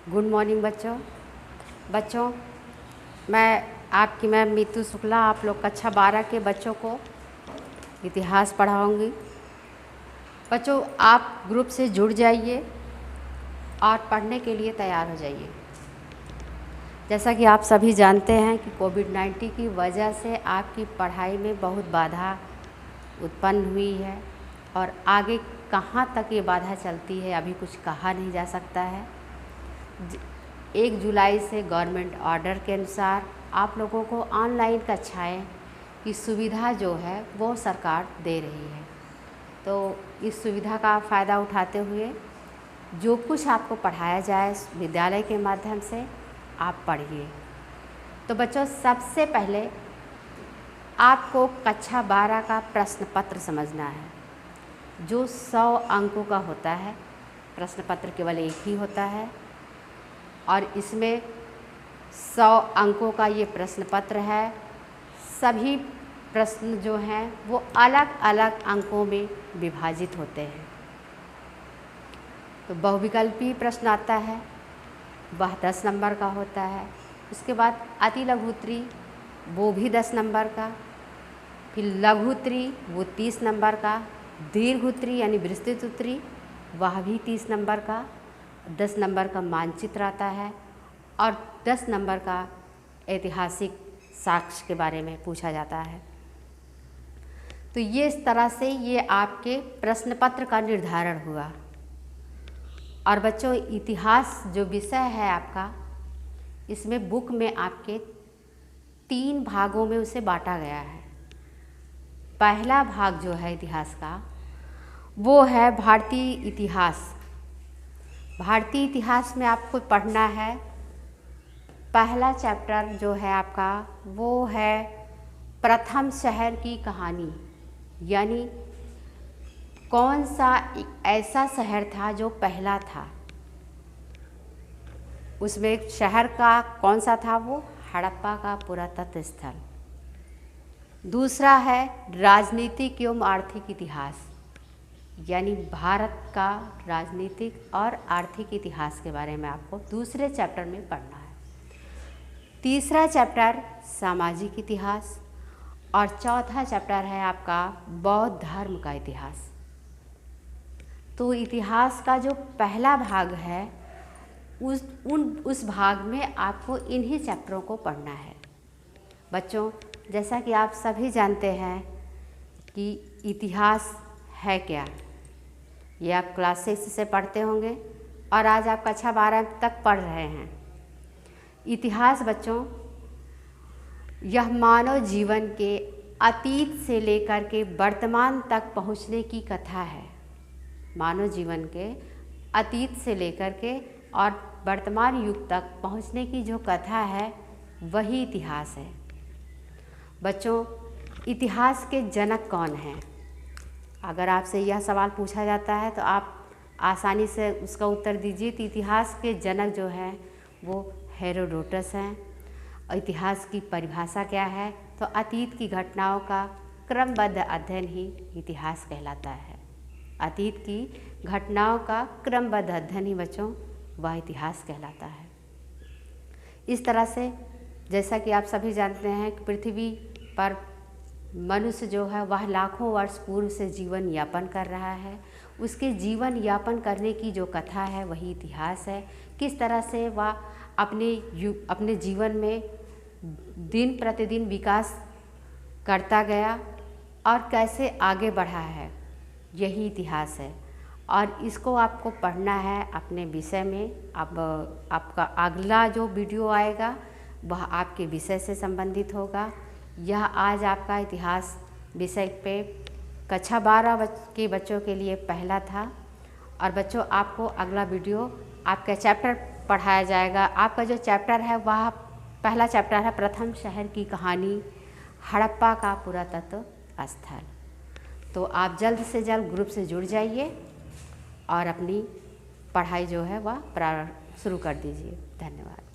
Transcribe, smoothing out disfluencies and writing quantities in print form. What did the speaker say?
Good morning बच्चों। मैं आपकी मैम मीतू शुक्ला आप लोग कक्षा 12 के बच्चों को इतिहास पढ़ाऊंगी। बच्चों, आप ग्रुप से जुड़ जाइए और पढ़ने के लिए तैयार हो जाइए। जैसा कि आप सभी जानते हैं कि कोविड-19 की वजह से आपकी पढ़ाई में बहुत बाधा उत्पन्न हुई है और आगे कहाँ तक ये बाधा चलती है अभी कुछ कहा नहीं जा सकता है। 1 जुलाई से गवर्नमेंट ऑर्डर के अनुसार आप लोगों को ऑनलाइन कक्षाएं की सुविधा जो है वो सरकार दे रही है। तो इस सुविधा का फ़ायदा उठाते हुए जो कुछ आपको पढ़ाया जाए विद्यालय के माध्यम से आप पढ़िए। तो बच्चों, सबसे पहले आपको कक्षा 12 का प्रश्न पत्र समझना है जो 100 अंकों का होता है। प्रश्न पत्र केवल एक ही होता है और इसमें 100 अंकों का ये प्रश्न पत्र है। सभी प्रश्न जो हैं वो अलग अलग अंकों में विभाजित होते हैं। तो बहुविकल्पी प्रश्न आता है, वह 10 नंबर का होता है। उसके बाद अति लघु उत्तरी वो भी 10 नंबर का, फिर लघु उत्तरी वो 30 नंबर का, दीर्घ उत्तरी यानी विस्तृत उत्तरी वह भी 30 नंबर का, 10 नंबर का मानचित्र आता है और 10 नंबर का ऐतिहासिक साक्ष्य के बारे में पूछा जाता है। तो ये इस तरह से ये आपके प्रश्न पत्र का निर्धारण हुआ। और बच्चों, इतिहास जो विषय है आपका, इसमें बुक में आपके 3 भागों में उसे बांटा गया है। पहला भाग जो है इतिहास का वो है भारतीय इतिहास। भारतीय इतिहास में आपको पढ़ना है, पहला चैप्टर जो है आपका वो है प्रथम शहर की कहानी, यानी कौन सा ऐसा शहर था जो पहला था। उसमें शहर का कौन सा था, वो हड़प्पा का पुरातत्व स्थल। दूसरा है राजनीतिक एवं आर्थिक इतिहास, यानी भारत का राजनीतिक और आर्थिक इतिहास के बारे में आपको दूसरे चैप्टर में पढ़ना है। तीसरा चैप्टर सामाजिक इतिहास और चौथा चैप्टर है आपका बौद्ध धर्म का इतिहास। तो इतिहास का जो पहला भाग है उस भाग में आपको इन्हीं चैप्टरों को पढ़ना है। बच्चों, जैसा कि आप सभी जानते हैं कि इतिहास है क्या, ये आप क्लास 6 से पढ़ते होंगे और आज आप कक्षा 12 तक पढ़ रहे हैं। इतिहास बच्चों, यह मानव जीवन के अतीत से लेकर के वर्तमान तक पहुंचने की कथा है। मानव जीवन के अतीत से लेकर के और वर्तमान युग तक पहुंचने की जो कथा है वही इतिहास है। बच्चों, इतिहास के जनक कौन हैं? अगर आपसे यह सवाल पूछा जाता है तो आप आसानी से उसका उत्तर दीजिए। तो इतिहास के जनक जो हैं वो हेरोडोटस हैं। और इतिहास की परिभाषा क्या है? तो अतीत की घटनाओं का क्रमबद्ध अध्ययन ही इतिहास कहलाता है। अतीत की घटनाओं का क्रमबद्ध अध्ययन ही बच्चों वह इतिहास कहलाता है। इस तरह से जैसा कि आप सभी जानते हैं कि पृथ्वी पर मनुष्य जो है वह लाखों वर्ष पूर्व से जीवन यापन कर रहा है। उसके जीवन यापन करने की जो कथा है वही इतिहास है। किस तरह से वह अपने जीवन में दिन प्रतिदिन विकास करता गया और कैसे आगे बढ़ा है, यही इतिहास है। और इसको आपको पढ़ना है अपने विषय में। अब आपका अगला जो वीडियो आएगा वह आपके विषय से संबंधित होगा। यह आज आपका इतिहास विषय पे कक्षा 12 के बच्चों के लिए पहला था। और बच्चों, आपको अगला वीडियो आपका चैप्टर पढ़ाया जाएगा। आपका जो चैप्टर है वह पहला चैप्टर है प्रथम शहर की कहानी, हड़प्पा का पुरातत्व स्थल। तो आप जल्द से जल्द ग्रुप से जुड़ जाइए और अपनी पढ़ाई जो है वह शुरू कर दीजिए। धन्यवाद।